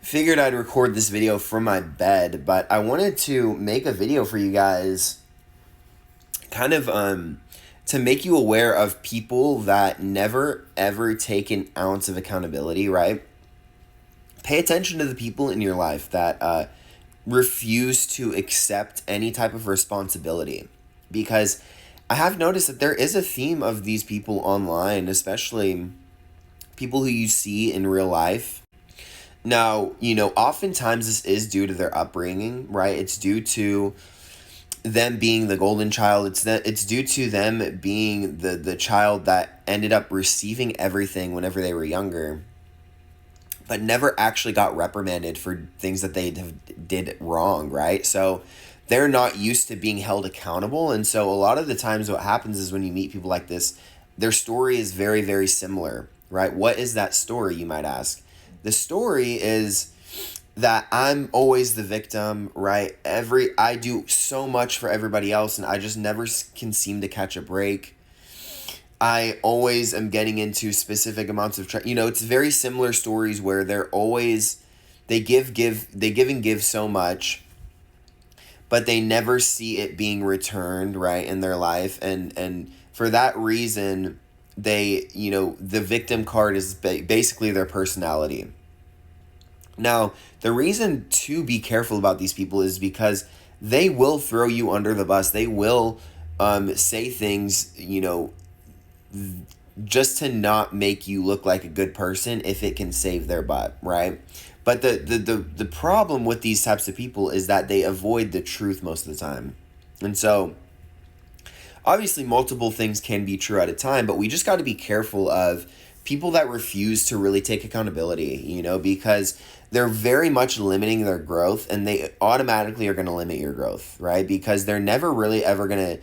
Figured I'd record this video from my bed, but I wanted to make a video for you guys kind of to make you aware of people that never ever take an ounce of accountability, right? Pay attention to the people in your life that refuse to accept any type of responsibility, because I have noticed that there is a theme of these people online, especially people who you see in real life. Now, oftentimes this is due to their upbringing, right? It's due to them being the golden child. It's due to them being the child that ended up receiving everything whenever they were younger, but never actually got reprimanded for things that they did wrong, right? So they're not used to being held accountable. And so a lot of the times what happens is when you meet people like this, their story is very, very similar, right? What is that story, you might ask? The story is that I'm always the victim, right? I do so much for everybody else and I just never can seem to catch a break. I always am getting into specific amounts of it's very similar stories where they give so much, but they never see it being returned, right, in their life. And for that reason, the victim card is basically their personality. Now, the reason to be careful about these people is because they will throw you under the bus. They will say things, just to not make you look like a good person if it can save their butt, right? But the problem with these types of people is that they avoid the truth most of the time. And so obviously multiple things can be true at a time, but we just got to be careful of people that refuse to really take accountability, because they're very much limiting their growth, and they automatically are going to limit your growth, right? Because they're never really ever going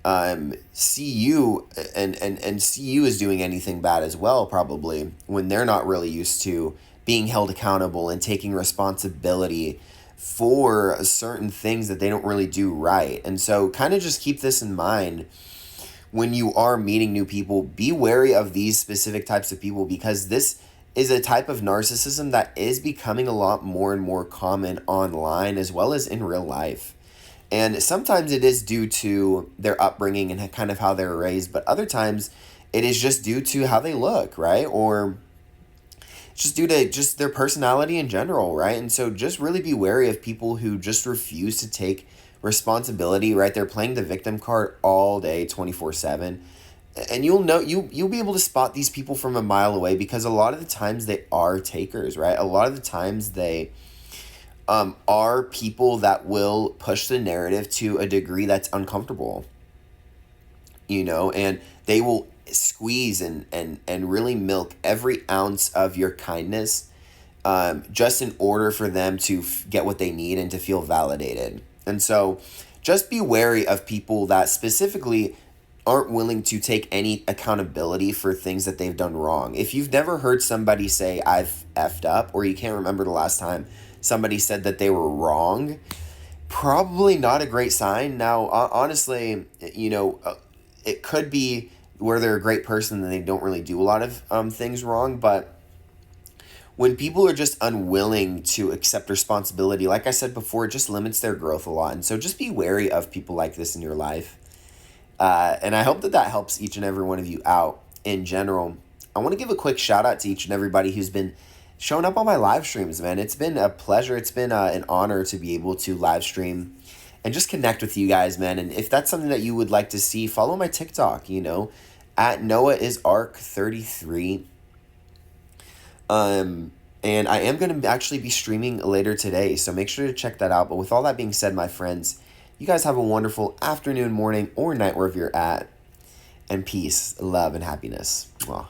to see you and see you as doing anything bad as well, probably, when they're not really used to being held accountable and taking responsibility for certain things that they don't really do right. And so kind of just keep this in mind when you are meeting new people. Be wary of these specific types of people, because this is a type of narcissism that is becoming a lot more and more common online as well as in real life. And sometimes it is due to their upbringing and kind of how they were raised, but other times it is just due to how they look, right? Or just due to just their personality in general, right? And so just really be wary of people who just refuse to take responsibility, right? They're playing the victim card all day, 24/7. And you'll be able to spot these people from a mile away, because a lot of the times they are takers, right? A lot of the times they are people that will push the narrative to a degree that's uncomfortable, and they will squeeze and really milk every ounce of your kindness, just in order for them to get what they need and to feel validated. And so just be wary of people that specifically aren't willing to take any accountability for things that they've done wrong. If you've never heard somebody say, "I've effed up," or you can't remember the last time somebody said that they were wrong, probably not a great sign. Now, honestly, it could be where they're a great person and they don't really do a lot of things wrong. But when people are just unwilling to accept responsibility, like I said before, it just limits their growth a lot. And so just be wary of people like this in your life. And I hope that helps each and every one of you out in general. I want to give a quick shout out to each and everybody who's been showing up on my live streams, man. It's been a pleasure. It's been an honor to be able to live stream and just connect with you guys, man. And if that's something that you would like to see, follow my TikTok, at NoahIsArk33. And I am going to actually be streaming later today, so make sure to check that out. But with all that being said, my friends, you guys have a wonderful afternoon, morning, or night wherever you're at. And peace, love, and happiness. Mwah.